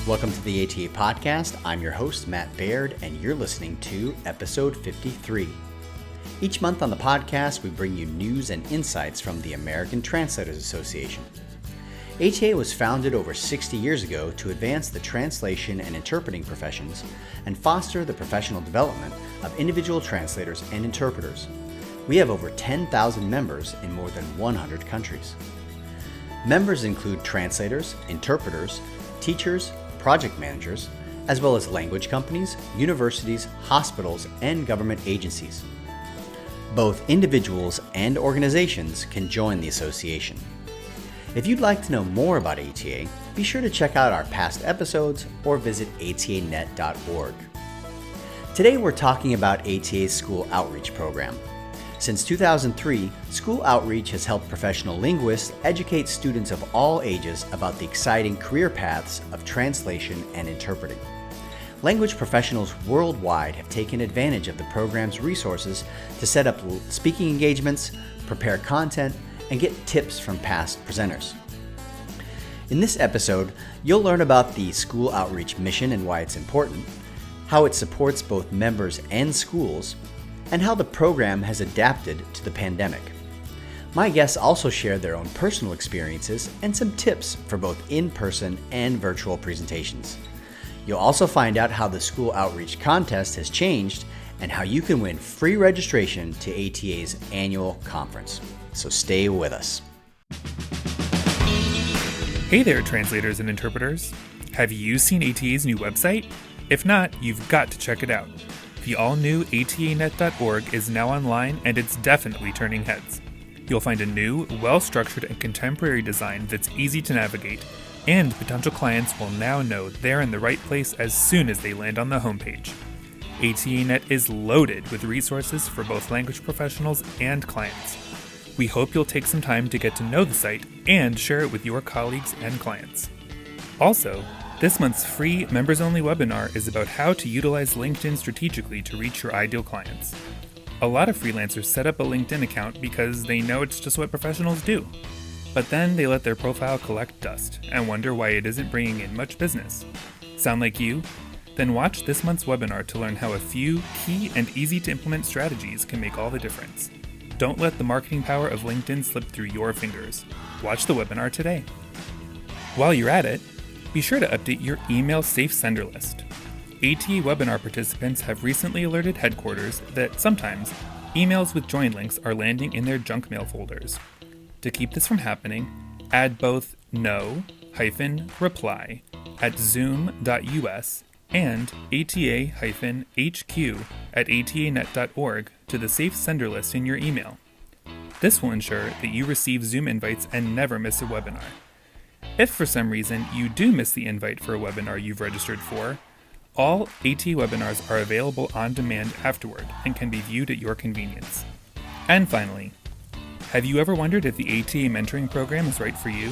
Welcome to the ATA Podcast. I'm your host, Matt Bair, and you're listening to episode 53. Each month on the podcast, we bring you news and insights from the American Translators Association. ATA was founded over 60 years ago to advance the translation and interpreting professions and foster the professional development of individual translators and interpreters. We have over 10,000 members in more than 100 countries. Members include translators, interpreters, teachers, project managers, as well as language companies, universities, hospitals, and government agencies. Both individuals and organizations can join the association. If you'd like to know more about ATA, be sure to check out our past episodes or visit atanet.org. Today we're talking about ATA's School Outreach Program. Since 2003, School Outreach has helped professional linguists educate students of all ages about the exciting career paths of translation and interpreting. Language professionals worldwide have taken advantage of the program's resources to set up speaking engagements, prepare content, and get tips from past presenters. In this episode, you'll learn about the School Outreach mission and why it's important, how it supports both members and schools, and how the program has adapted to the pandemic. My guests also share their own personal experiences and some tips for both in-person and virtual presentations. You'll also find out how the School Outreach Contest has changed and how you can win free registration to ATA's annual conference. So stay with us. Hey there, translators and interpreters. Have you seen ATA's new website? If not, you've got to check it out. The all-new atanet.org is now online, and it's definitely turning heads. You'll find a new, well-structured, and contemporary design that's easy to navigate, and potential clients will now know they're in the right place as soon as they land on the homepage. ATAnet is loaded with resources for both language professionals and clients. We hope you'll take some time to get to know the site and share it with your colleagues and clients. Also, this month's free members-only webinar is about how to utilize LinkedIn strategically to reach your ideal clients. A lot of freelancers set up a LinkedIn account because they know it's just what professionals do. But then they let their profile collect dust and wonder why it isn't bringing in much business. Sound like you? Then watch this month's webinar to learn how a few key and easy-to-implement strategies can make all the difference. Don't let the marketing power of LinkedIn slip through your fingers. Watch the webinar today. While you're at it, be sure to update your email safe sender list. ATA webinar participants have recently alerted headquarters that sometimes emails with join links are landing in their junk mail folders. To keep this from happening, add both no-reply at zoom.us and ata-hq@atanet.org to the safe sender list in your email. This will ensure that you receive Zoom invites and never miss a webinar. If for some reason you do miss the invite for a webinar you've registered for, all ATA webinars are available on demand afterward and can be viewed at your convenience. And finally, have you ever wondered if the ATA mentoring program is right for you?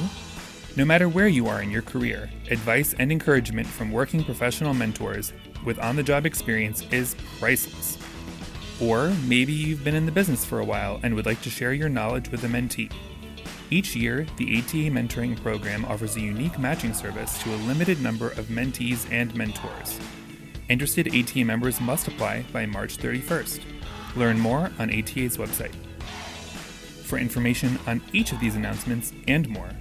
No matter where you are in your career, advice and encouragement from working professional mentors with on-the-job experience is priceless. Or maybe you've been in the business for a while and would like to share your knowledge with a mentee. Each year, the ATA Mentoring Program offers a unique matching service to a limited number of mentees and mentors. Interested ATA members must apply by March 31st. Learn more on ATA's website. For information on each of these announcements and more,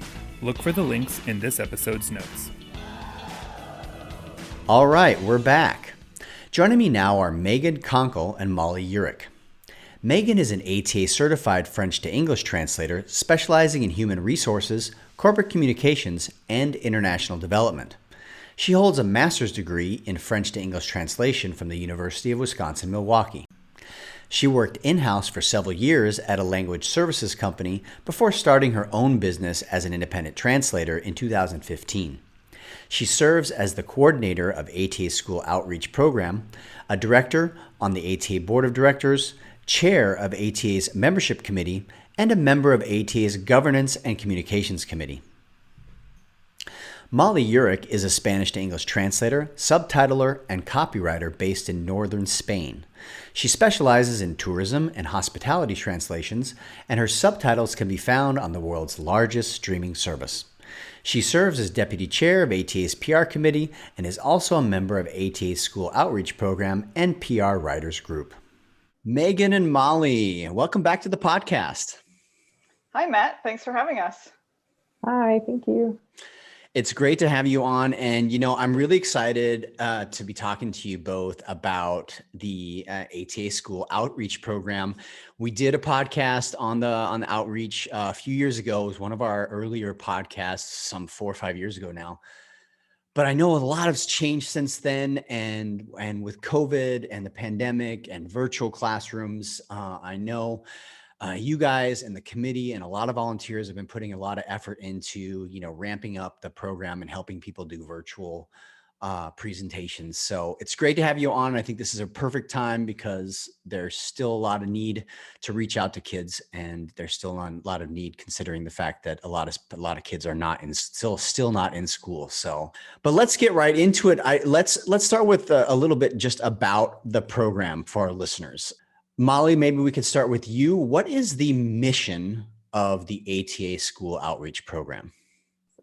look for the links in this episode's notes. All right, we're back. Joining me now are Meghan Konkol and Molly Yurick. Meghan is an ATA certified French to English translator specializing in human resources, corporate communications, and international development. She holds a master's degree in French to English translation from the University of Wisconsin-Milwaukee. She worked in-house for several years at a language services company before starting her own business as an independent translator in 2015. She serves as the coordinator of ATA's School Outreach Program, a director on the ATA Board of Directors, chair of ATA's Membership Committee, and a member of ATA's Governance and Communications Committee. Molly Yurick is a Spanish to English translator, subtitler, and copywriter based in northern Spain. She specializes in tourism and hospitality translations, and her subtitles can be found on the world's largest streaming service. She serves as deputy chair of ATA's PR committee and is also a member of ATA's school outreach program and PR writers group. Meghan and Molly, welcome back to the podcast. Hi, Matt. Thanks for having us. Hi, thank you. It's great to have you on. And, I'm really excited to be talking to you both about the ATA school outreach program. We did a podcast on the outreach a few years ago. It was one of our earlier podcasts, some 4 or 5 years ago now. But I know a lot has changed since then. And with COVID and the pandemic and virtual classrooms, I know you guys and the committee and a lot of volunteers have been putting a lot of effort into, ramping up the program and helping people do virtual presentations. So it's great to have you on. I think this is a perfect time because there's still a lot of need to reach out to kids, and there's still a lot of need considering the fact that a lot of kids are not still not in school. So, but let's get right into it. Let's start with a little bit just about the program for our listeners. Molly, maybe we could start with you. What is the mission of the ATA School Outreach Program?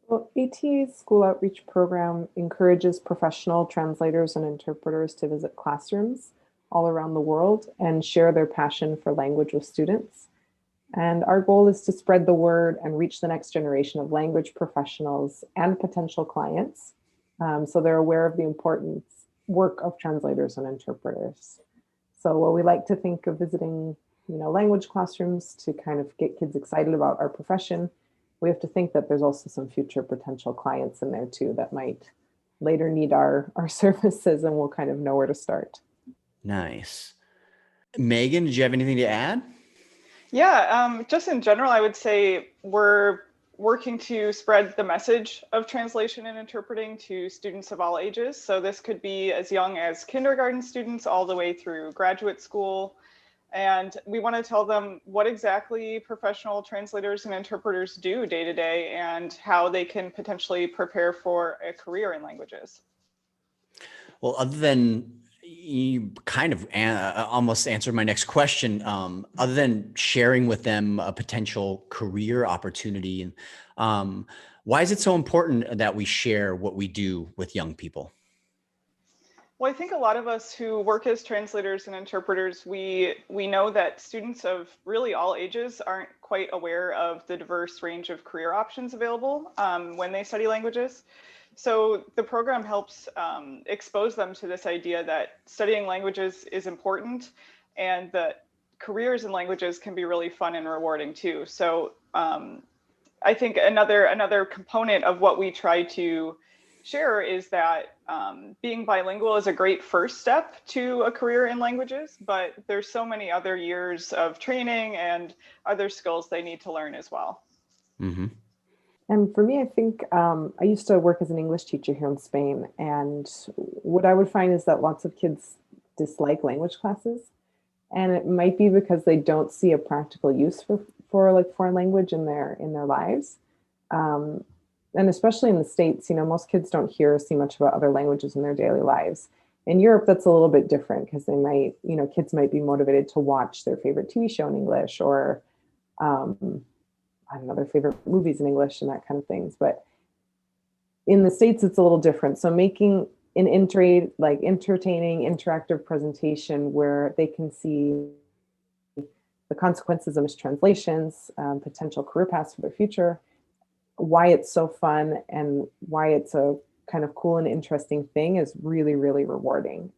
Well, ATA's school outreach program encourages professional translators and interpreters to visit classrooms all around the world and share their passion for language with students. And our goal is to spread the word and reach the next generation of language professionals and potential clients, so they're aware of the important work of translators and interpreters. So while we like to think of visiting, language classrooms to kind of get kids excited about our profession, we have to think that there's also some future potential clients in there too that might later need our services, and we'll kind of know where to start. Nice. Meghan, did you have anything to add? Yeah, just in general, I would say we're working to spread the message of translation and interpreting to students of all ages. So this could be as young as kindergarten students all the way through graduate school. And we want to tell them what exactly professional translators and interpreters do day to day and how they can potentially prepare for a career in languages. Well, other than you kind of almost answered my next question, other than sharing with them a potential career opportunity, why is it so important that we share what we do with young people? Well, I think a lot of us who work as translators and interpreters, we know that students of really all ages aren't quite aware of the diverse range of career options available when they study languages. So the program helps expose them to this idea that studying languages is important and that careers in languages can be really fun and rewarding too. So I think another component of what we try to share is that being bilingual is a great first step to a career in languages, but there's so many other years of training and other skills they need to learn as well. Mm-hmm. And for me, I think I used to work as an English teacher here in Spain. And what I would find is that lots of kids dislike language classes. And it might be because they don't see a practical use for like foreign language in their lives. And especially in the States, most kids don't hear or see much about other languages in their daily lives. In Europe, that's a little bit different because they might, kids might be motivated to watch their favorite TV show in English or, I don't know, their favorite movies in English and that kind of things. But in the States, it's a little different. So making an entertaining, interactive presentation where they can see the consequences of mistranslations, potential career paths for their future, why it's so fun and why it's a kind of cool and interesting thing is really, really rewarding.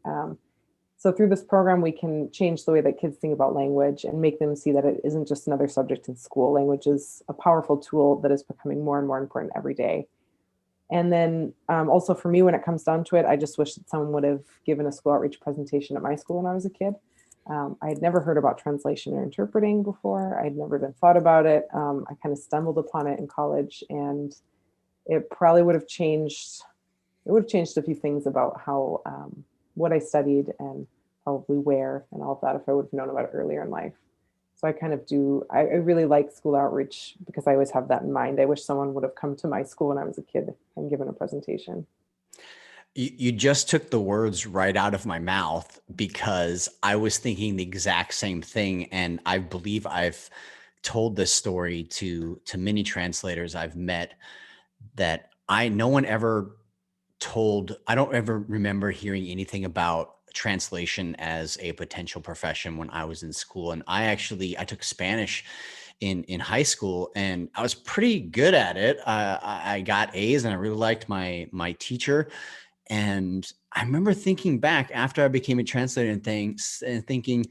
So through this program, we can change the way that kids think about language and make them see that it isn't just another subject in school. Language is a powerful tool that is becoming more and more important every day. And then also for me, when it comes down to it, I just wish that someone would have given a school outreach presentation at my school when I was a kid. I had never heard about translation or interpreting before. I had never even thought about it. I kind of stumbled upon it in college, and it probably would have changed. It would have changed a few things about how what I studied and probably where and all of that if I would have known about it earlier in life. So I kind of I really like school outreach because I always have that in mind. I wish someone would have come to my school when I was a kid and given a presentation. You just took the words right out of my mouth because I was thinking the exact same thing. And I believe I've told this story to many translators I've met. that no one ever I don't ever remember hearing anything about translation as a potential profession when I was in school. And I took Spanish in high school, and I was pretty good at it. I got A's, and I really liked my teacher. And I remember thinking back after I became a translator and thinking,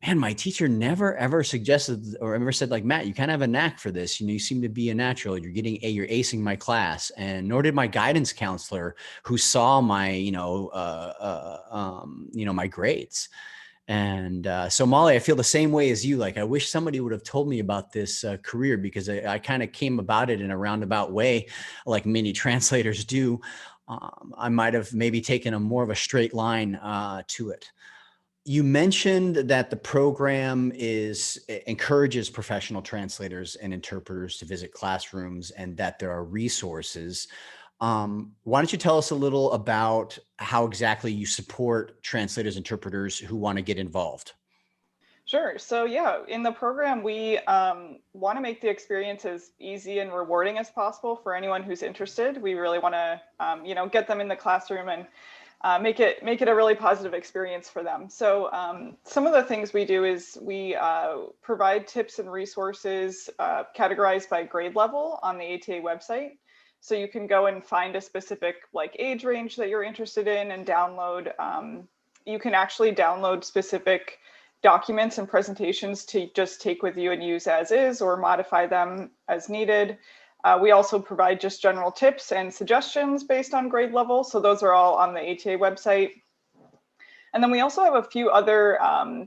man, my teacher never ever suggested or ever said, like, Matt, you kind of have a knack for this. You see to be a natural. You're acing my class. And nor did my guidance counselor, who saw my, my grades. And so, Molly, I feel the same way as you. Like, I wish somebody would have told me about this career, because I kind of came about it in a roundabout way, like many translators do. I might have maybe taken more of a straight line to it. You mentioned that the program encourages professional translators and interpreters to visit classrooms, and that there are resources. Why don't you tell us a little about how exactly you support translators, interpreters who want to get involved? Sure. So yeah, in the program, we want to make the experience as easy and rewarding as possible for anyone who's interested. We really want to, get them in the classroom and make it a really positive experience for them. So some of the things we do is we provide tips and resources categorized by grade level on the ATA website. So you can go and find a specific age range that you're interested in and download. You can actually download specific documents and presentations to just take with you and use as is, or modify them as needed. We also provide just general tips and suggestions based on grade level. So those are all on the ATA website. And then we also have a few other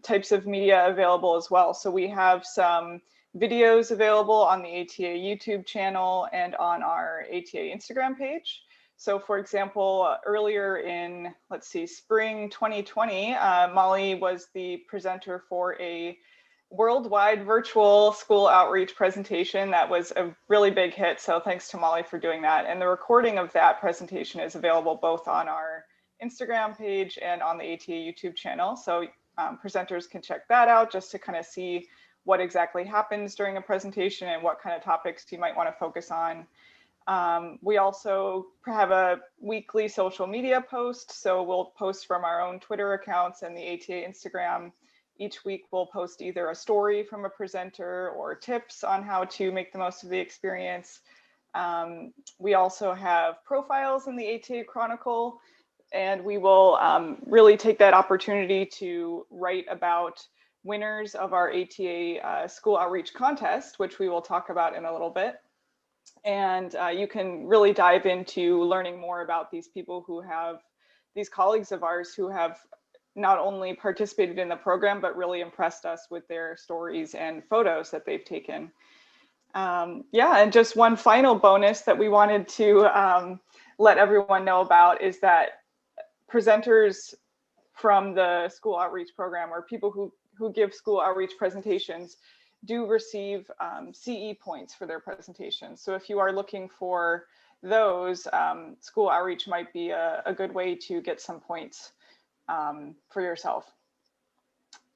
types of media available as well. So we have some videos available on the ATA YouTube channel and on our ATA Instagram page. So for example, earlier in, spring 2020, Molly was the presenter for a worldwide virtual school outreach presentation that was a really big hit. So thanks to Molly for doing that. And the recording of that presentation is available both on our Instagram page and on the ATA YouTube channel. So presenters can check that out just to kind of see what exactly happens during a presentation and what kind of topics you might want to focus on. We also have a weekly social media post. So we'll post from our own Twitter accounts and the ATA Instagram. Each week we'll post either a story from a presenter or tips on how to make the most of the experience. We also have profiles in the ATA Chronicle, and we will really take that opportunity to write about winners of our ATA school outreach contest, which we will talk about in a little bit. And you can really dive into learning more about these people these colleagues of ours who have not only participated in the program, but really impressed us with their stories and photos that they've taken. And just one final bonus that we wanted to let everyone know about is that presenters from the school outreach program, or people who give school outreach presentations, do receive CE points for their presentations. So if you are looking for those, school outreach might be a good way to get some points for yourself.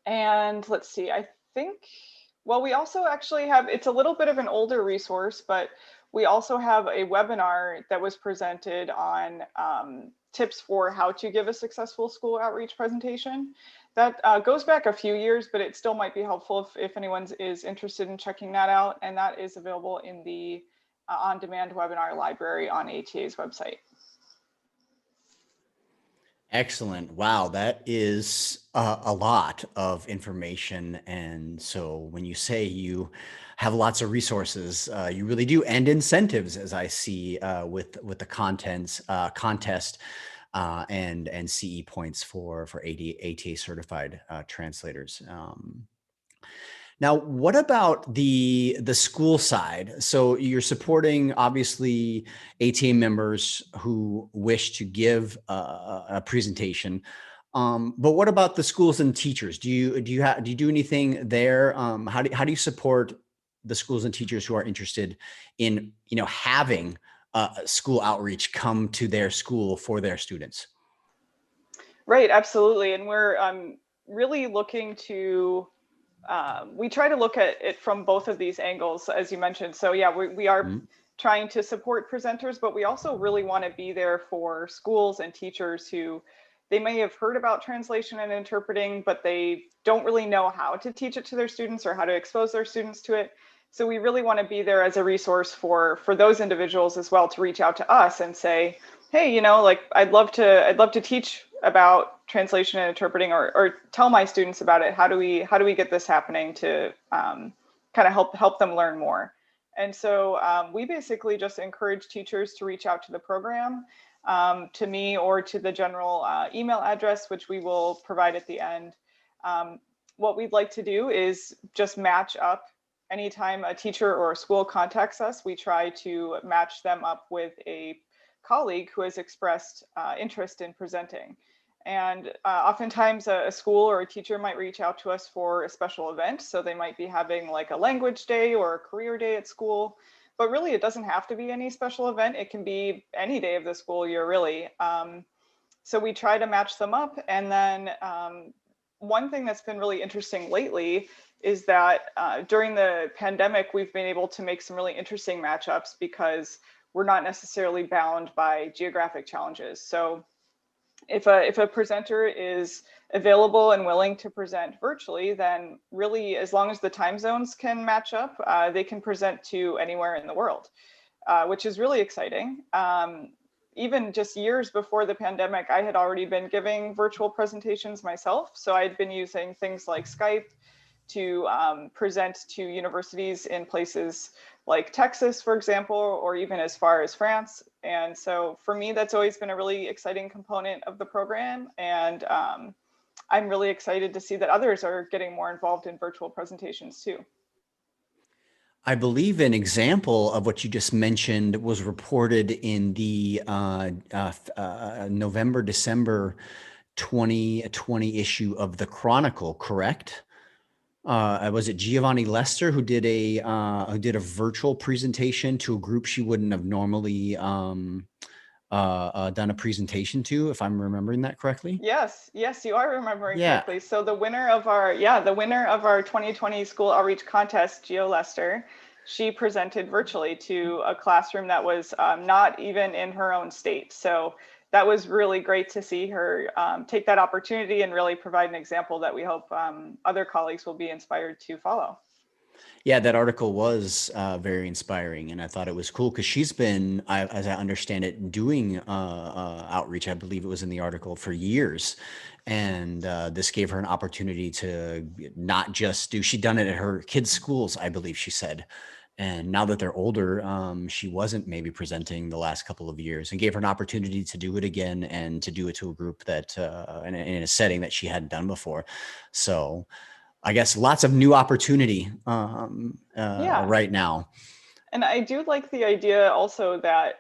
And let's see, I think, well, we also actually have, it's a little bit of an older resource, but we also have a webinar that was presented on tips for how to give a successful school outreach presentation. That goes back a few years, but it still might be helpful if anyone is interested in checking that out. And that is available in the on-demand webinar library on ATA's website. Excellent. Wow, that is a lot of information. And so when you say you have lots of resources, you really do, and incentives, as I see with the contest and CE points for ATA certified translators. Now, what about the school side? So you're supporting, obviously, ATA members who wish to give a presentation, but what about the schools and teachers? Do you do anything there? How do you support the schools and teachers who are interested in having school outreach come to their school for their students? Right, absolutely, and we're really looking to. We try to look at it from both of these angles, as you mentioned. So yeah, we are trying to support presenters, but we also really want to be there for schools and teachers who they may have heard about translation and interpreting, but they don't really know how to teach it to their students or how to expose their students to it. So we really want to be there as a resource for those individuals as well, to reach out to us and say, hey, you know, like I'd love to teach about translation and interpreting, or tell my students about it. How do we get this happening to kind of help them learn more? And so we basically just encourage teachers to reach out to the program, to me or to the general email address, which we will provide at the end. What we'd like to do is just match up. Anytime a teacher or a school contacts us, we try to match them up with a colleague who has expressed interest in presenting. And oftentimes a school or a teacher might reach out to us for a special event. So they might be having like a language day or a career day at school, but really it doesn't have to be any special event. It can be any day of the school year, really. So we try to match them up. And then one thing that's been really interesting lately is that during the pandemic, we've been able to make some really interesting matchups because we're not necessarily bound by geographic challenges. So if a presenter is available and willing to present virtually, then really, as long as the time zones can match up, they can present to anywhere in the world, which is really exciting. Even just years before the pandemic, I had already been giving virtual presentations myself. So I'd been using things like Skype to present to universities in places like Texas, for example, or even as far as France. And so for me, that's always been a really exciting component of the program. And I'm really excited to see that others are getting more involved in virtual presentations too. I believe an example of what you just mentioned was reported in the November, December 2020 issue of the Chronicle, correct? Was it Giovanni Lester who did a virtual presentation to a group she wouldn't have normally done a presentation to, if I'm remembering that correctly? Yes, you are remembering correctly. So the winner of our 2020 school outreach contest, Gio Lester, she presented virtually to a classroom that was not even in her own state. So that was really great to see her take that opportunity and really provide an example that we hope other colleagues will be inspired to follow. Yeah, that article was very inspiring, and I thought it was cool because she's been, as I understand it, doing outreach. I believe it was in the article for years, and this gave her an opportunity to not just do. She'd done it at her kids' schools, I believe she said, and now that they're older, she wasn't maybe presenting the last couple of years, and gave her an opportunity to do it again and to do it to a group that in a setting that she hadn't done before. So I guess lots of new opportunity right now. And I do like the idea also that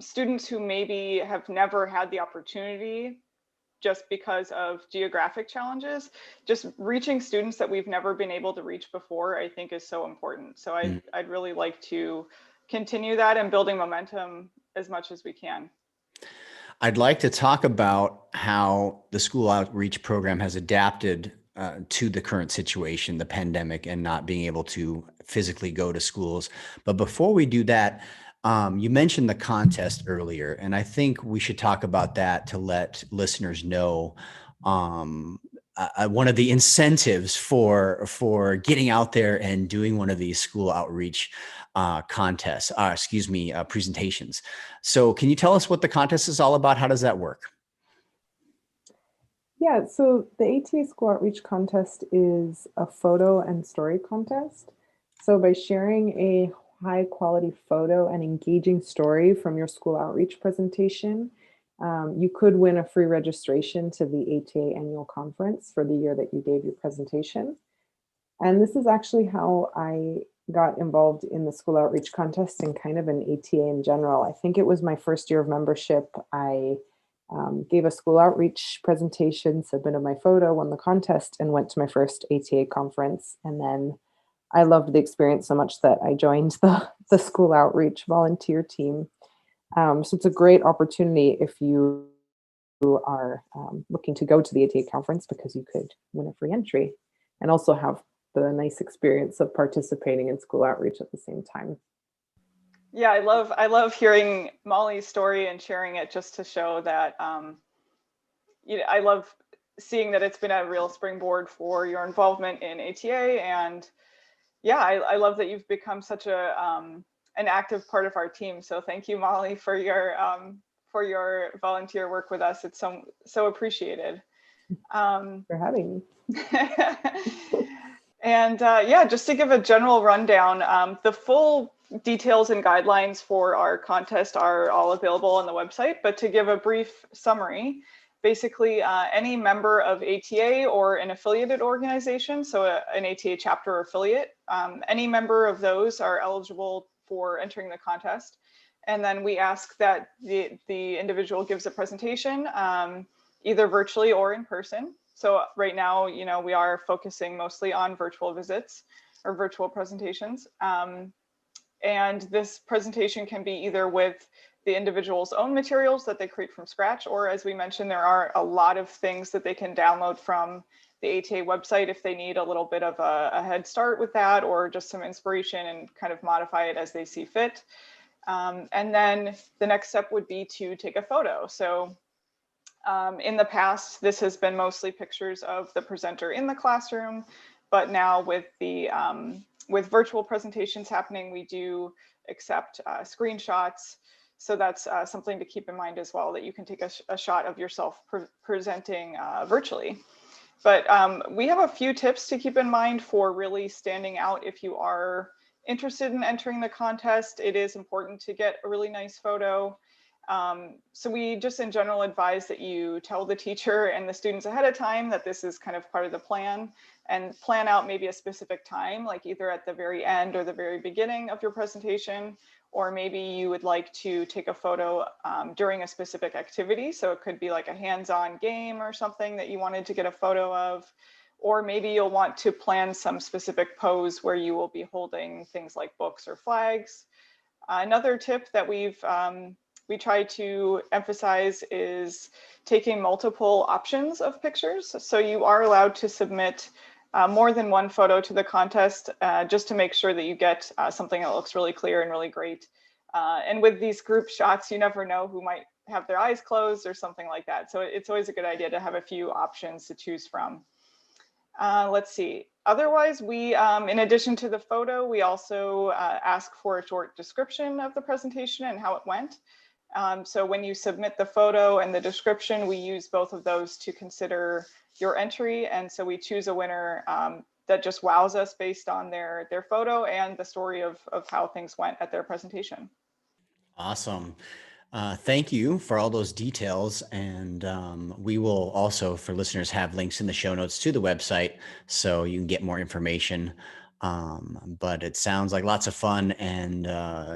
students who maybe have never had the opportunity just because of geographic challenges, just reaching students that we've never been able to reach before, I think is so important. So I'd really like to continue that and building momentum as much as we can. I'd like to talk about how the school outreach program has adapted to the current situation, the pandemic, and not being able to physically go to schools. But before we do that, you mentioned the contest earlier, and I think we should talk about that to let listeners know one of the incentives for getting out there and doing one of these school outreach presentations. So can you tell us what the contest is all about? How does that work? Yeah, so the ATA School Outreach Contest is a photo and story contest. So by sharing a high quality photo and engaging story from your school outreach presentation, you could win a free registration to the ATA annual conference for the year that you gave your presentation. And this is actually how I got involved in the school outreach contest and kind of an ATA in general. I think it was my first year of membership. I gave a school outreach presentation, submitted my photo, won the contest, and went to my first ATA conference. And then I loved the experience so much that I joined the school outreach volunteer team. So it's a great opportunity if you are looking to go to the ATA conference, because you could win a free entry and also have the nice experience of participating in school outreach at the same time. Yeah, I love hearing Molly's story and sharing it just to show that I love seeing that it's been a real springboard for your involvement in ATA. And yeah, I love that you've become such an active part of our team. So thank you, Molly, for your volunteer work with us. It's so appreciated. For having me. And yeah, just to give a general rundown, the full details and guidelines for our contest are all available on the website. But to give a brief summary, basically any member of ATA or an affiliated organization, so an ATA chapter or affiliate, any member of those are eligible for entering the contest. And then we ask that the individual gives a presentation, either virtually or in person. So right now, we are focusing mostly on virtual visits or virtual presentations. And this presentation can be either with the individual's own materials that they create from scratch, or as we mentioned, there are a lot of things that they can download from the ATA website if they need a little bit of a head start with that, or just some inspiration and kind of modify it as they see fit. And then the next step would be to take a photo. So in the past, this has been mostly pictures of the presenter in the classroom, but now with virtual presentations happening, we do accept screenshots. So that's something to keep in mind as well, that you can take a shot of yourself presenting virtually. But we have a few tips to keep in mind for really standing out if you are interested in entering the contest. It is important to get a really nice photo. So we just in general advise that you tell the teacher and the students ahead of time that this is kind of part of the plan, and plan out maybe a specific time, like either at the very end or the very beginning of your presentation, or maybe you would like to take a photo during a specific activity. So it could be like a hands-on game or something that you wanted to get a photo of, or maybe you'll want to plan some specific pose where you will be holding things like books or flags. Another tip that we try to emphasize is taking multiple options of pictures. So you are allowed to submit more than one photo to the contest, just to make sure that you get something that looks really clear and really great. And with these group shots, you never know who might have their eyes closed or something like that. So it's always a good idea to have a few options to choose from. Let's see. Otherwise, we, in addition to the photo, we also ask for a short description of the presentation and how it went. So when you submit the photo and the description, we use both of those to consider your entry. And so we choose a winner that just wows us based on their photo and the story of how things went at their presentation. Awesome. Thank you for all those details. And we will also, for listeners, have links in the show notes to the website so you can get more information. But it sounds like lots of fun. And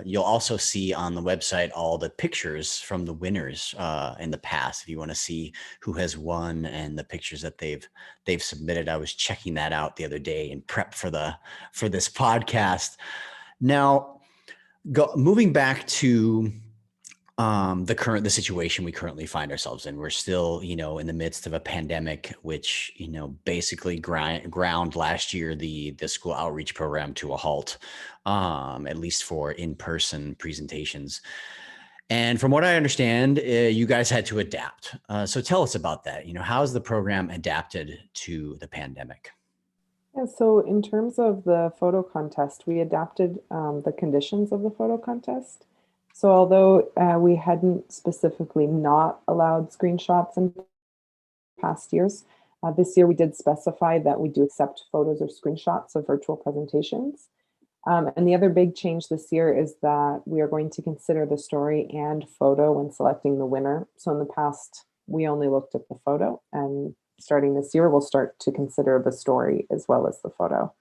you'll also see on the website all the pictures from the winners in the past, if you want to see who has won and the pictures that they've submitted. I was checking that out the other day in prep for this podcast. Now, moving back to the situation we currently find ourselves in. We're still, in the midst of a pandemic, which, basically ground last year, the school outreach program to a halt, at least for in-person presentations. And from what I understand, you guys had to adapt. So tell us about that. How's the program adapted to the pandemic? Yeah, so in terms of the photo contest, we adapted the conditions of the photo contest. So although we hadn't specifically not allowed screenshots in past years, this year we did specify that we do accept photos or screenshots of virtual presentations. And the other big change this year is that we are going to consider the story and photo when selecting the winner. So in the past, we only looked at the photo, and starting this year, we'll start to consider the story as well as the photo.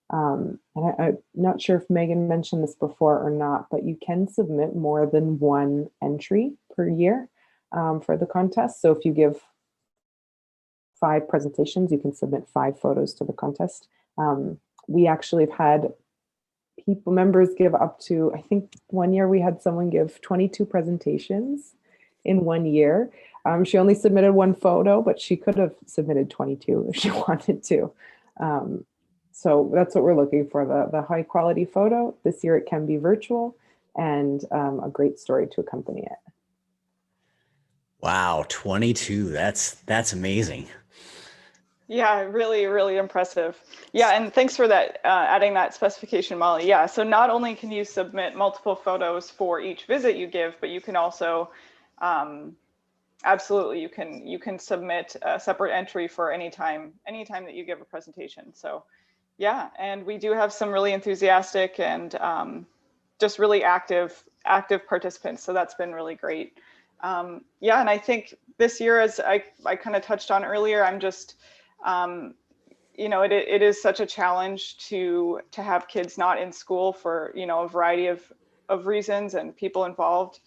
And I'm not sure if Meghan mentioned this before or not, but you can submit more than one entry per year for the contest. So if you give 5 presentations, you can submit 5 photos to the contest. We actually have had members give up to, I think one year we had someone give 22 presentations in 1 year. She only submitted 1 photo, but she could have submitted 22 if she wanted to. So that's what we're looking for, the high quality photo. This year it can be virtual. and a great story to accompany it. Wow, 22. That's amazing. Yeah, really, really impressive. Yeah, and thanks for that, adding that specification, Molly. Yeah, so not only can you submit multiple photos for each visit you give, but you can also, absolutely, you can submit a separate entry for any time that you give a presentation. So, yeah, and we do have some really enthusiastic and just really active participants. So that's been really great. Yeah, and I think this year, as I kind of touched on earlier, I'm just it is such a challenge to have kids not in school for a variety of reasons and people involved.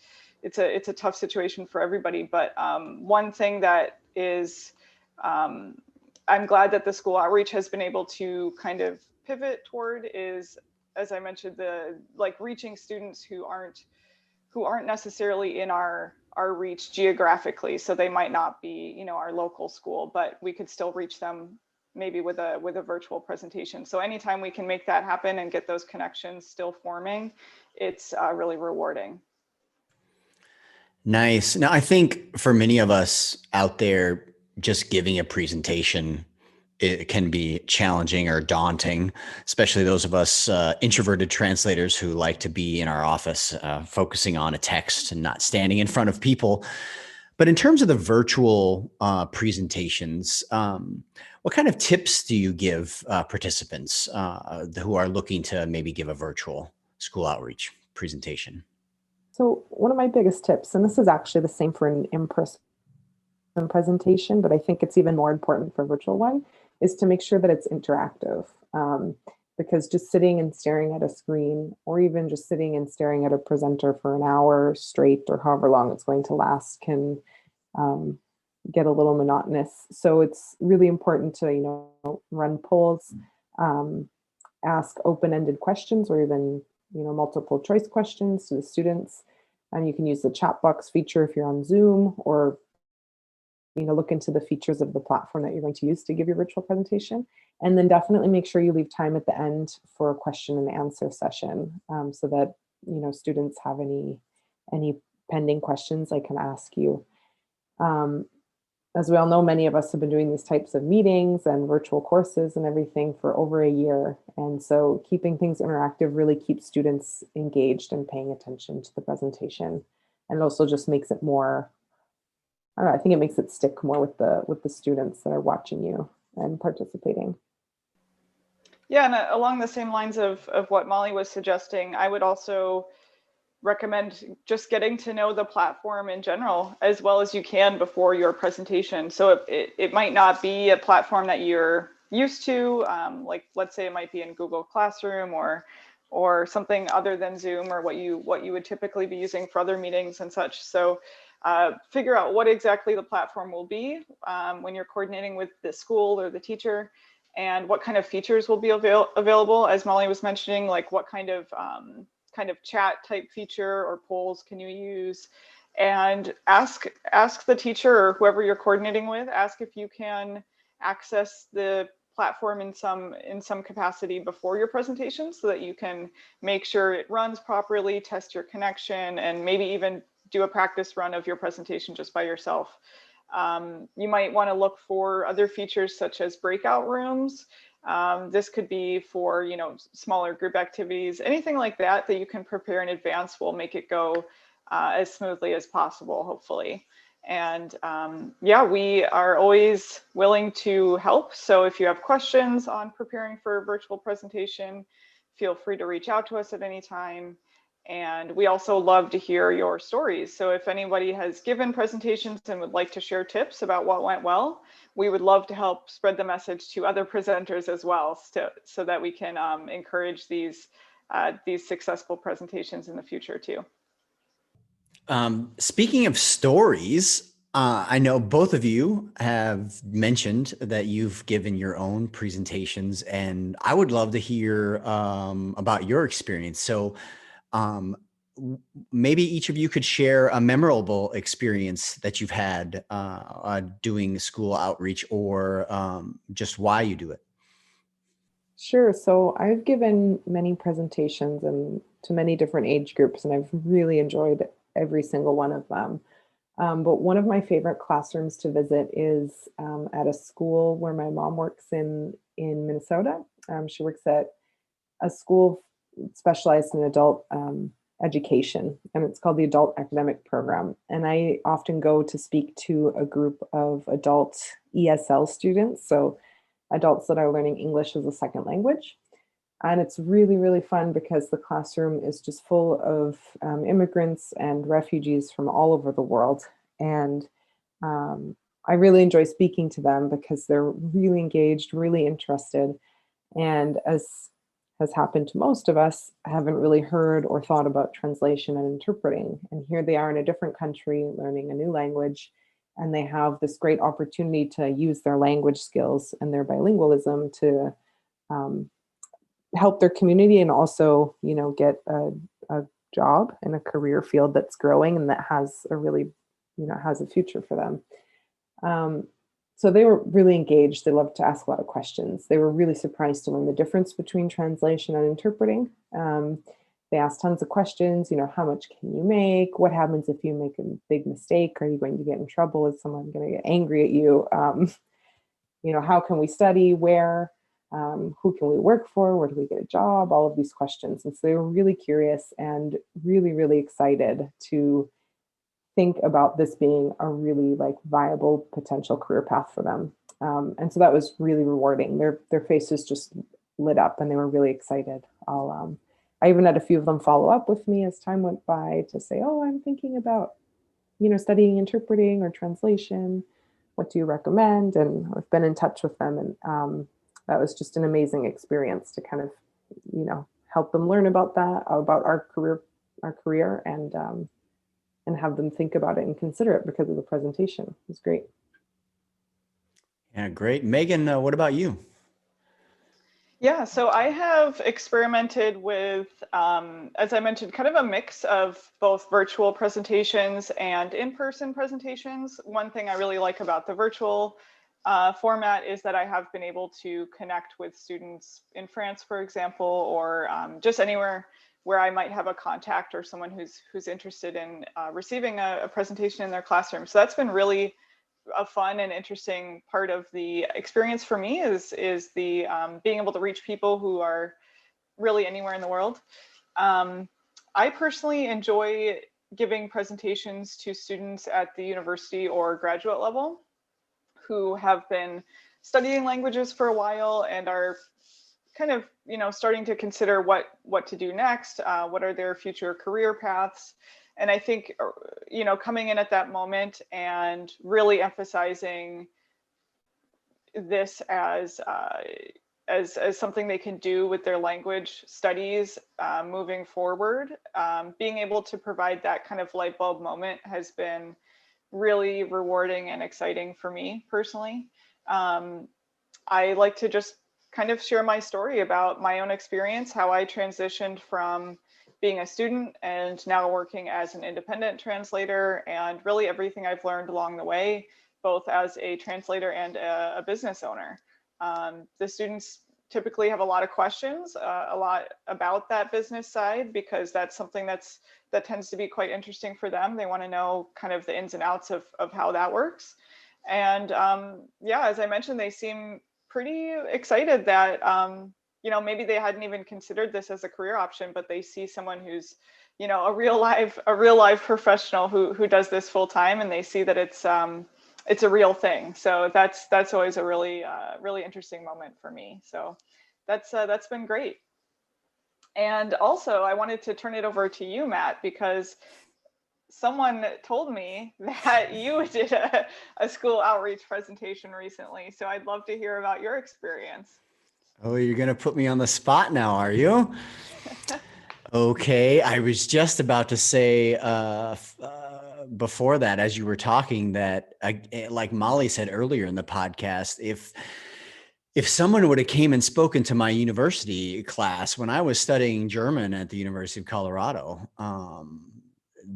It's a tough situation for everybody. But one thing that is I'm glad that the school outreach has been able to kind of pivot toward is, as I mentioned, the reaching students who aren't necessarily in our reach geographically. So they might not be, our local school, but we could still reach them maybe with a virtual presentation. So anytime we can make that happen and get those connections still forming, it's really rewarding. Nice. Now, I think for many of us out there, just giving a presentation, it can be challenging or daunting, especially those of us introverted translators who like to be in our office, focusing on a text and not standing in front of people. But in terms of the virtual presentations, what kind of tips do you give participants who are looking to maybe give a virtual school outreach presentation? So one of my biggest tips, and this is actually the same for an in-person presentation, but I think it's even more important for a virtual one, is to make sure that it's interactive. Because just sitting and staring at a screen, or even just sitting and staring at a presenter for an hour straight, or however long it's going to last, can get a little monotonous. So it's really important to, run polls, ask open-ended questions, or even, multiple choice questions to the students. And you can use the chat box feature if you're on Zoom, or look into the features of the platform that you're going to use to give your virtual presentation. And then definitely make sure you leave time at the end for a question and answer session, so that, students have any pending questions I can ask you. As we all know, many of us have been doing these types of meetings and virtual courses and everything for over a year. And so keeping things interactive really keeps students engaged and paying attention to the presentation. And it also just makes it more, I don't know, I think it makes it stick more with the students that are watching you and participating. Yeah, and along the same lines of what Molly was suggesting, I would also recommend just getting to know the platform in general as well as you can before your presentation. So it might not be a platform that you're used to, like let's say it might be in Google Classroom or something other than Zoom, or what you would typically be using for other meetings and such. So figure out what exactly the platform will be when you're coordinating with the school or the teacher, and what kind of features will be available, as Molly was mentioning, like what kind of chat type feature or polls can you use, and ask the teacher or whoever you're coordinating with, ask if you can access the platform in some capacity before your presentation, so that you can make sure it runs properly, test your connection, and maybe even do a practice run of your presentation just by yourself. You might want to look for other features such as breakout rooms. This could be for, smaller group activities, anything like that you can prepare in advance will make it go as smoothly as possible, hopefully. And yeah, we are always willing to help. So if you have questions on preparing for a virtual presentation, feel free to reach out to us at any time. And we also love to hear your stories. So if anybody has given presentations and would like to share tips about what went well, we would love to help spread the message to other presenters as well, so that we can encourage these successful presentations in the future too. Speaking of stories, I know both of you have mentioned that you've given your own presentations, and I would love to hear about your experience. So maybe each of you could share a memorable experience that you've had doing school outreach, or just why you do it. Sure. So I've given many presentations and to many different age groups, and I've really enjoyed every single one of them. But one of my favorite classrooms to visit is at a school where my mom works in Minnesota. She works at a school specialized in adult education, and it's called the Adult Academic Program. And I often go to speak to a group of adult ESL students, so adults that are learning English as a second language. And it's really, really fun because the classroom is just full of immigrants and refugees from all over the world. And I really enjoy speaking to them because they're really engaged, really interested. And as has happened to most of us, haven't really heard or thought about translation and interpreting. And here they are in a different country learning a new language. And they have this great opportunity to use their language skills and their bilingualism to um, help their community and also, get a job in a career field that's growing and that has a really, has a future for them. So they were really engaged. They loved to ask a lot of questions. They were really surprised to learn the difference between translation and interpreting. They asked tons of questions, how much can you make? What happens if you make a big mistake? Are you going to get in trouble? Is someone going to get angry at you? How can we study? Where? Who can we work for? Where do we get a job? All of these questions. And so they were really curious and really, really excited to think about this being a really viable potential career path for them. And so that was really rewarding. Their faces just lit up and they were really excited. I even had a few of them follow up with me as time went by to say, oh, I'm thinking about, studying interpreting or translation. What do you recommend? And I've been in touch with them. And that was just an amazing experience to kind of, help them learn about that, about our career and have them think about it and consider it because of the presentation. It was great. Yeah, great. Meghan, what about you? Yeah, so I have experimented with, as I mentioned, kind of a mix of both virtual presentations and in-person presentations. One thing I really like about the virtual format is that I have been able to connect with students in France, for example, or just anywhere where I might have a contact or someone who's interested in receiving a presentation in their classroom. So that's been really a fun and interesting part of the experience for me is the being able to reach people who are really anywhere in the world. I personally enjoy giving presentations to students at the university or graduate level who have been studying languages for a while and are kind of, starting to consider what to do next, what are their future career paths. And I think, coming in at that moment and really emphasizing this as something they can do with their language studies moving forward, being able to provide that kind of light bulb moment has been really rewarding and exciting for me personally. I like to just kind of share my story about my own experience, how I transitioned from being a student and now working as an independent translator, and really everything I've learned along the way, both as a translator and a business owner. The students typically have a lot of questions, a lot about that business side, because that's something that tends to be quite interesting for them. They want to know kind of the ins and outs of how that works. And as I mentioned, they seem pretty excited that maybe they hadn't even considered this as a career option, but they see someone who's a real live professional who does this full time, and they see that it's a real thing. So that's always a really really interesting moment for me. So that's been great. And also I wanted to turn it over to you, Matt, because someone told me that you did a school outreach presentation recently. So I'd love to hear about your experience. Oh, you're going to put me on the spot now, are you? Okay, I was just about to say before that, as you were talking, that like Molly said earlier in the podcast, if someone would have came and spoken to my university class when I was studying German at the University of Colorado,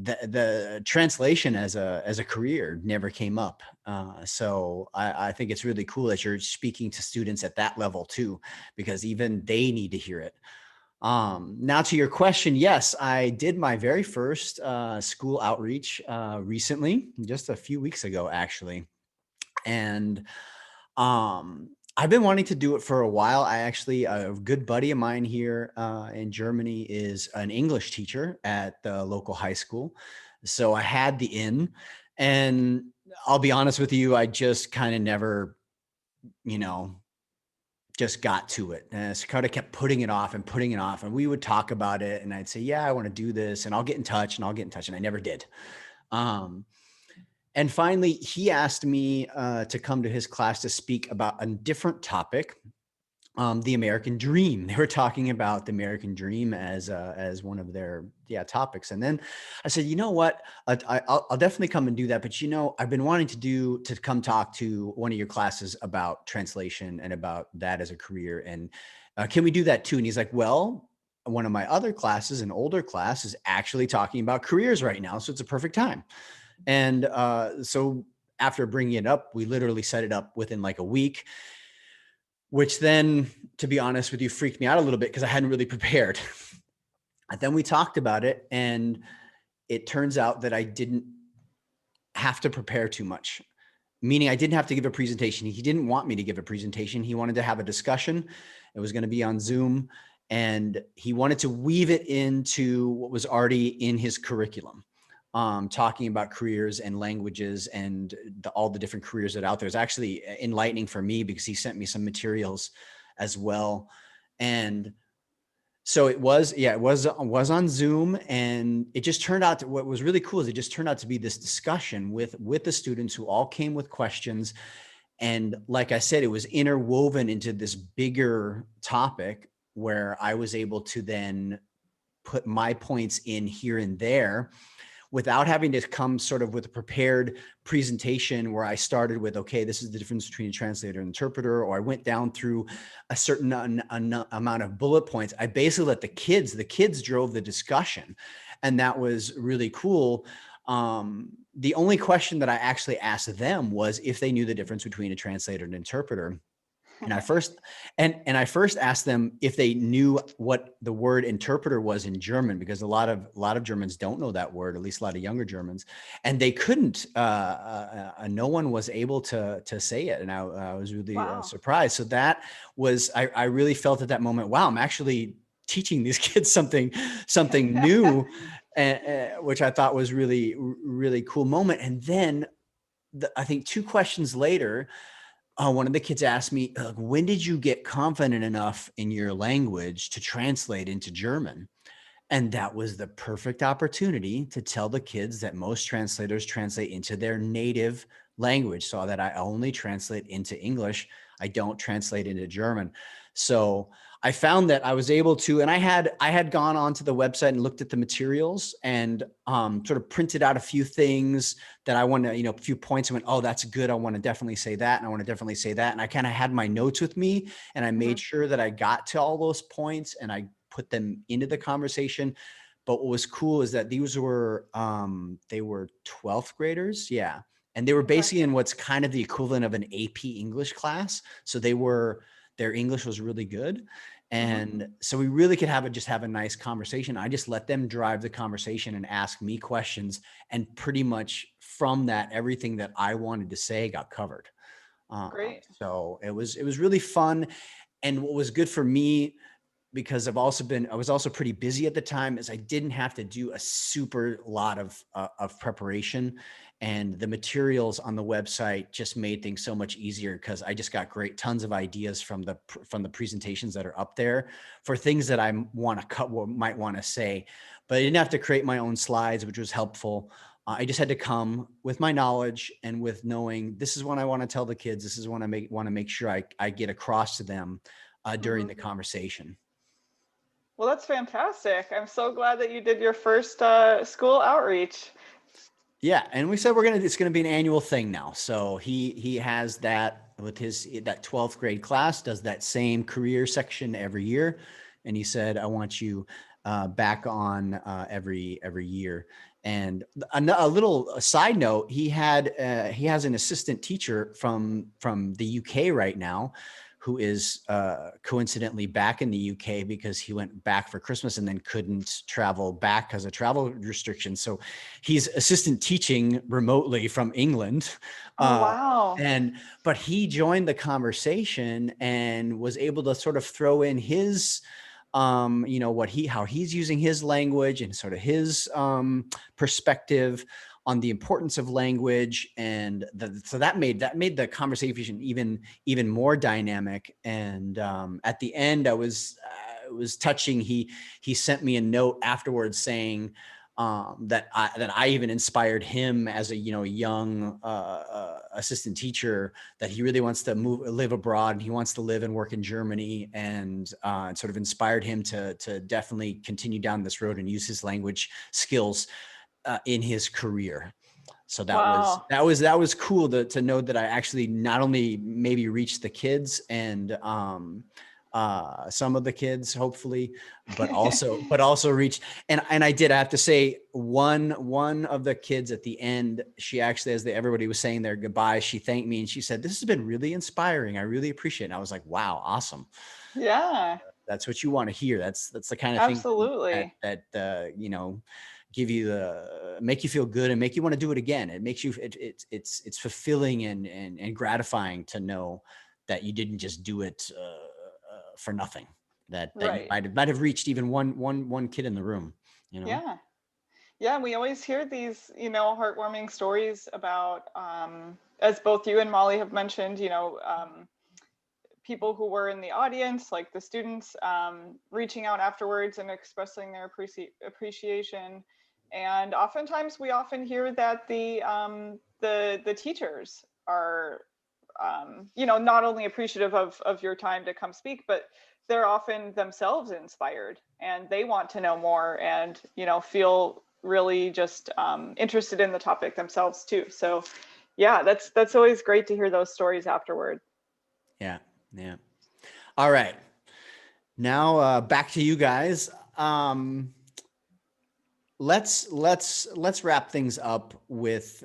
the translation as a career never came up. So I think it's really cool that you're speaking to students at that level too, because even they need to hear it. Now to your question, yes, I did my very first school outreach recently, just a few weeks ago, actually. And I've been wanting to do it for a while. I actually, a good buddy of mine here in Germany is an English teacher at the local high school. So I had the in, and I'll be honest with you, I just kind of never, you know, just got to it. And I kind of kept putting it off and putting it off. And we would talk about it, and I'd say, yeah, I want to do this, and I'll get in touch, and I'll get in touch. And I never did. And finally, he asked me to come to his class to speak about a different topic, the American dream. They were talking about the American dream as one of their topics. And then I said, you know what, I'll definitely come and do that. But I've been wanting to come talk to one of your classes about translation and about that as a career. And can we do that too? And he's like, well, one of my other classes, an older class, is actually talking about careers right now, so it's a perfect time. And so after bringing it up, we literally set it up within like a week, which then, to be honest with you, freaked me out a little bit because I hadn't really prepared. And then we talked about it, and it turns out that I didn't have to prepare too much, meaning I didn't have to give a presentation. He didn't want me to give a presentation. He wanted to have a discussion. It was going to be on Zoom, and he wanted to weave it into what was already in his curriculum. Talking about careers and languages and all the different careers that are out there. Is actually enlightening for me because he sent me some materials as well. And so it was on Zoom, and it just turned out to, what was really cool is it just turned out to be this discussion with the students who all came with questions. And like I said, it was interwoven into this bigger topic where I was able to then put my points in here and there, without having to come sort of with a prepared presentation where I started with, okay, this is the difference between a translator and interpreter, or I went down through a certain amount of bullet points. I basically let the kids drove the discussion, and that was really cool. The only question that I actually asked them was if they knew the difference between a translator and interpreter. And I first asked them if they knew what the word interpreter was in German, because a lot of Germans don't know that word, at least a lot of younger Germans, and they couldn't. No one was able to say it, and I was really surprised. So that was I really felt at that moment, wow, I'm actually teaching these kids something new, which I thought was really, really cool moment. And then I think 2 questions later, one of the kids asked me, when did you get confident enough in your language to translate into German? And that was the perfect opportunity to tell the kids that most translators translate into their native language, so that I only translate into English. I don't translate into German. So I found that I was able to, and I had gone onto the website and looked at the materials and sort of printed out a few things that I want to, a few points. I went, oh, that's good. I want to definitely say that. And I want to definitely say that. And I kind of had my notes with me, and I made sure that I got to all those points and I put them into the conversation. But what was cool is that these were, they were 12th graders. Yeah. And they were basically in what's kind of the equivalent of an AP English class. So their English was really good. And so we really could just have a nice conversation. I just let them drive the conversation and ask me questions. And pretty much from that, everything that I wanted to say got covered. Great. So it was really fun. And what was good for me, because I was also pretty busy at the time, is I didn't have to do a super lot of preparation, and the materials on the website just made things so much easier, because I just got tons of ideas from the presentations that are up there for things that I might want to say, but I didn't have to create my own slides, which was helpful. I just had to come with my knowledge and with knowing this is what I want to tell the kids. This is what I want to make sure I get across to them during the conversation. Well, that's fantastic. I'm so glad that you did your first school outreach. Yeah, and we said it's gonna be an annual thing now. So he has that with that 12th grade class, does that same career section every year. And he said, I want you back on every year. And a little side note, he has an assistant teacher from the UK right now, who is coincidentally back in the UK because he went back for Christmas and then couldn't travel back because of travel restrictions. So he's assistant teaching remotely from England. Oh, wow. But he joined the conversation and was able to sort of throw in his how he's using his language and sort of his perspective on the importance of language. And so that made the conversation even more dynamic. And at the end, it was touching. He sent me a note afterwards saying that I even inspired him as a young assistant teacher, that he really wants to live abroad, and he wants to live and work in Germany, and sort of inspired him to definitely continue down this road and use his language skills in his career. So that was cool to know that I actually not only maybe reached the kids and some of the kids, hopefully, but also reach. And I have to say, one of the kids at the end, she actually, as everybody was saying their goodbye, she thanked me and she said, "This has been really inspiring. I really appreciate it." And I was like, wow, awesome. Yeah. That's what you want to hear. That's the kind of Absolutely. thing that give you make you feel good and make you want to do it again. It makes you, it's fulfilling and gratifying to know that you didn't just do it for nothing, that Right. you might have reached even one kid in the room, Yeah. Yeah, we always hear these, heartwarming stories about, as both you and Molly have mentioned, people who were in the audience, like the students, reaching out afterwards and expressing their appreciation. And oftentimes we often hear that the teachers are, not only appreciative of your time to come speak, but they're often themselves inspired and they want to know more and, feel really just interested in the topic themselves too. So yeah, that's always great to hear those stories afterward. Yeah. All right. Now back to you guys. Let's wrap things up with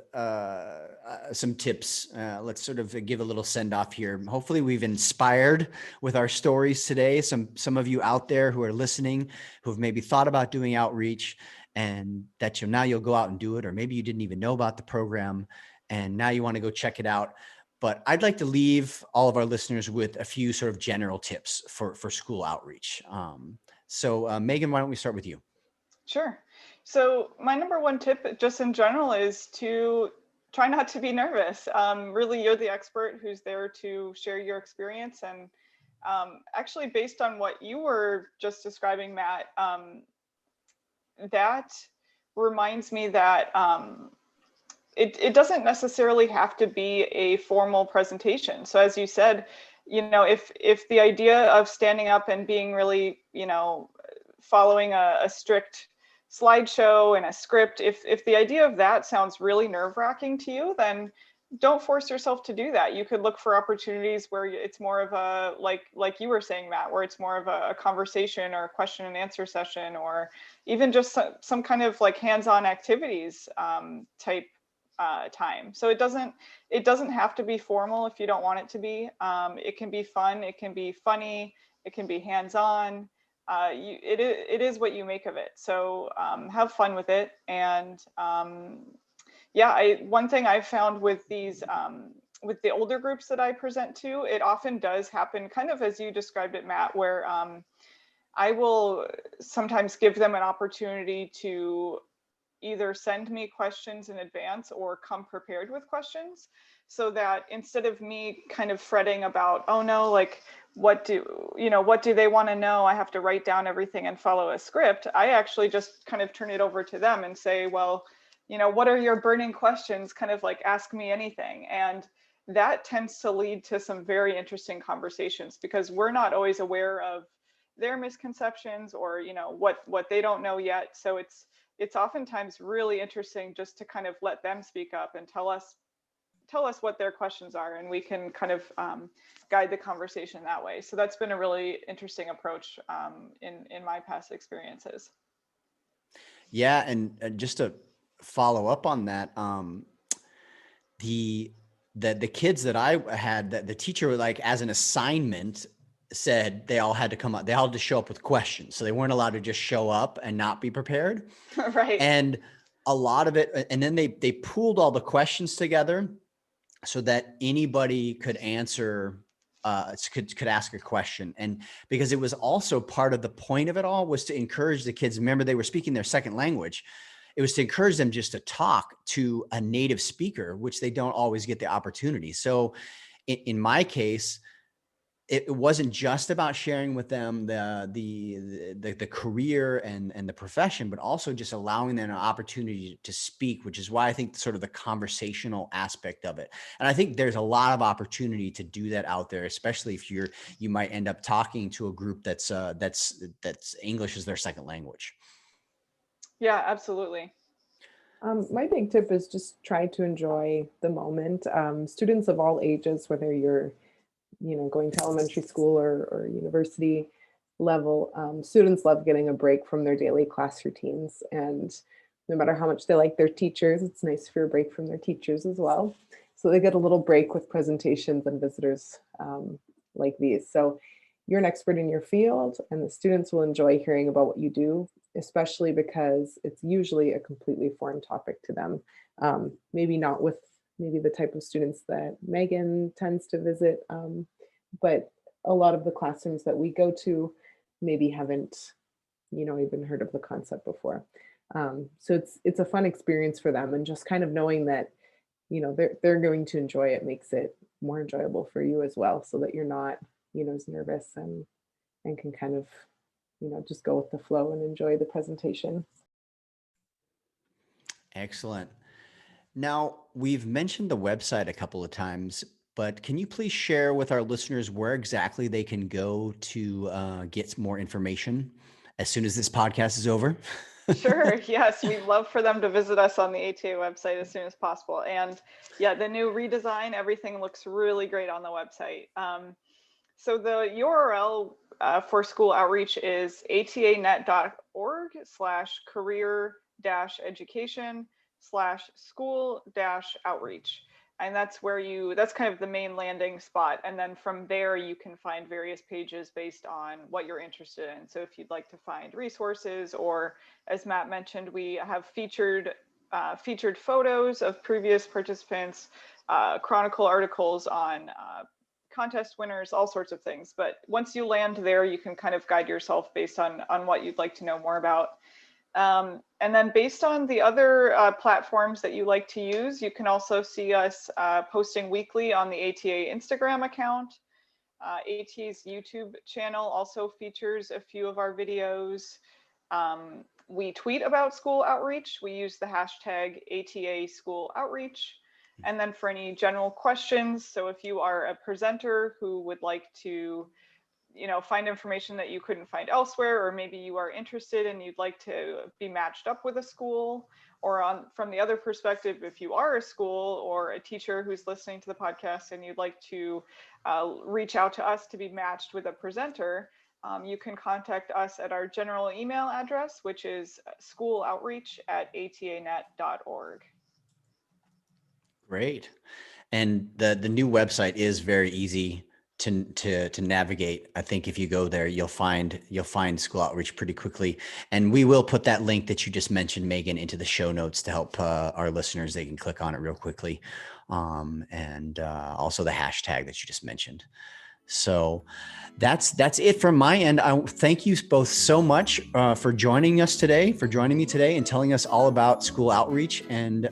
some tips. Let's sort of give a little send off here. Hopefully we've inspired with our stories today. Some of you out there who are listening, who've maybe thought about doing outreach, and that now you'll go out and do it, or maybe you didn't even know about the program and now you want to go check it out. But I'd like to leave all of our listeners with a few sort of general tips for school outreach. So Meghan, why don't we start with you? Sure. So my number one tip just in general is to try not to be nervous. Really, you're the expert who's there to share your experience. And actually, based on what you were just describing, Matt, that reminds me that it doesn't necessarily have to be a formal presentation. So as you said, if the idea of standing up and being really, following a strict slideshow and a script, if the idea of that sounds really nerve-wracking to you, then don't force yourself to do that. You could look for opportunities where it's more of a, like you were saying, Matt, where it's more of a conversation or a question and answer session, or even just some kind of like hands-on activities type time. So it doesn't have to be formal if you don't want it to be. It can be fun, it can be funny, it can be hands-on. It is what you make of it. So have fun with it. And one thing I've found with these with the older groups that I present to, it often does happen kind of as you described it, Matt, where I will sometimes give them an opportunity to either send me questions in advance or come prepared with questions, so that instead of me kind of fretting about, oh no, like what do they want to know? I have to write down everything and follow a script. I actually just kind of turn it over to them and say, well, what are your burning questions? Kind of like ask me anything. And that tends to lead to some very interesting conversations, because we're not always aware of their misconceptions or, what they don't know yet. So it's oftentimes really interesting just to kind of let them speak up and tell us tell us what their questions are, and we can kind of guide the conversation that way. So that's been a really interesting approach in my past experiences. Yeah, and just to follow up on that, the kids that I had, that the teacher, like, as an assignment, said they all had to come up, they all had to show up with questions. So they weren't allowed to just show up and not be prepared. Right. And a lot of it, and then they pooled all the questions together so that anybody could answer, could ask a question. And because it was also part of the point of it all was to encourage the kids. Remember, they were speaking their second language. It was to encourage them just to talk to a native speaker, which they don't always get the opportunity. So in my case, it wasn't just about sharing with them the career and the profession, but also just allowing them an opportunity to speak, which is why I think sort of the conversational aspect of it. And I think there's a lot of opportunity to do that out there, especially if you might end up talking to a group that's English is their second language. Yeah, absolutely. My big tip is just try to enjoy the moment. Students of all ages, whether you're going to elementary school or university level, students love getting a break from their daily class routines. And no matter how much they like their teachers, it's nice for a break from their teachers as well. So they get a little break with presentations and visitors like these. So you're an expert in your field, and the students will enjoy hearing about what you do, especially because it's usually a completely foreign topic to them. Maybe not with maybe the type of students that Meghan tends to visit, but a lot of the classrooms that we go to maybe haven't, even heard of the concept before. So it's a fun experience for them, and just kind of knowing that, they're going to enjoy it makes it more enjoyable for you as well, so that you're not, as nervous and can kind of, just go with the flow and enjoy the presentation. Excellent. Now, we've mentioned the website a couple of times, but can you please share with our listeners where exactly they can go to get more information as soon as this podcast is over? Sure. Yes, we'd love for them to visit us on the ATA website as soon as possible. And yeah, the new redesign, everything looks really great on the website. So the URL for school outreach is atanet.org/career-education/school-outreach. And that's that's kind of the main landing spot. And then from there, you can find various pages based on what you're interested in. So if you'd like to find resources, or as Matt mentioned, we have featured photos of previous participants, chronicle articles on contest winners, all sorts of things. But once you land there, you can kind of guide yourself based on what you'd like to know more about. And then based on the other platforms that you like to use, you can also see us posting weekly on the ATA Instagram account. ATA's YouTube channel also features a few of our videos. We tweet about school outreach. We use the hashtag ATA School Outreach. And then for any general questions, so if you are a presenter who would like to find information that you couldn't find elsewhere, or maybe you are interested and you'd like to be matched up with a school, or from the other perspective, if you are a school or a teacher who's listening to the podcast and you'd like to reach out to us to be matched with a presenter, you can contact us at our general email address, which is schooloutreach@atanet.org. Great. And the new website is very easy to navigate. I think if you go there, you'll find school outreach pretty quickly. And we will put that link that you just mentioned, Meghan, into the show notes to help our listeners. They can click on it real quickly. And also the hashtag that you just mentioned. So that's it from my end. I thank you both so much for joining me today and telling us all about school outreach and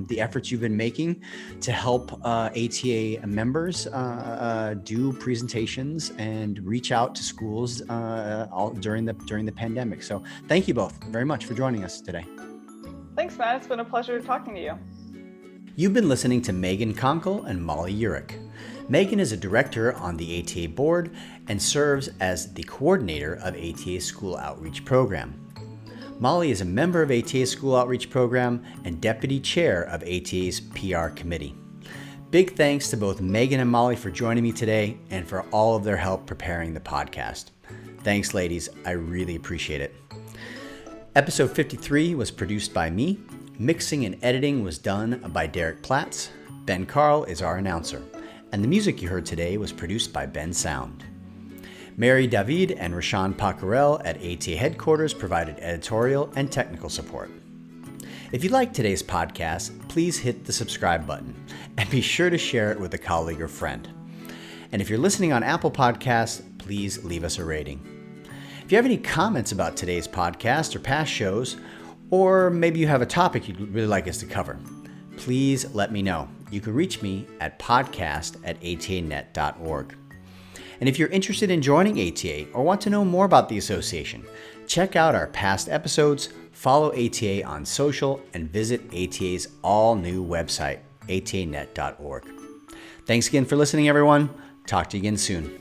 the efforts you've been making to help ATA members do presentations and reach out to schools during the pandemic. So thank you both very much for joining us today. Thanks, Matt. It's been a pleasure talking to you. You've been listening to Meghan Konkol and Molly Yurick. Meghan is a director on the ATA board and serves as the coordinator of ATA's School Outreach Program. Molly is a member of ATA's School Outreach Program and deputy chair of ATA's PR committee. Big thanks to both Meghan and Molly for joining me today and for all of their help preparing the podcast. Thanks, ladies. I really appreciate it. Episode 53 was produced by me. Mixing and editing was done by Derek Platts. Ben Carl is our announcer. And the music you heard today was produced by Ben Sound. Mary David and Rashawn Pacarel at ATA headquarters provided editorial and technical support. If you liked today's podcast, please hit the subscribe button and be sure to share it with a colleague or friend. And if you're listening on Apple Podcasts, please leave us a rating. If you have any comments about today's podcast or past shows, or maybe you have a topic you'd really like us to cover, please let me know. You can reach me at podcast@atanet.org. And if you're interested in joining ATA or want to know more about the association, check out our past episodes, follow ATA on social, and visit ATA's all-new website, atanet.org. Thanks again for listening, everyone. Talk to you again soon.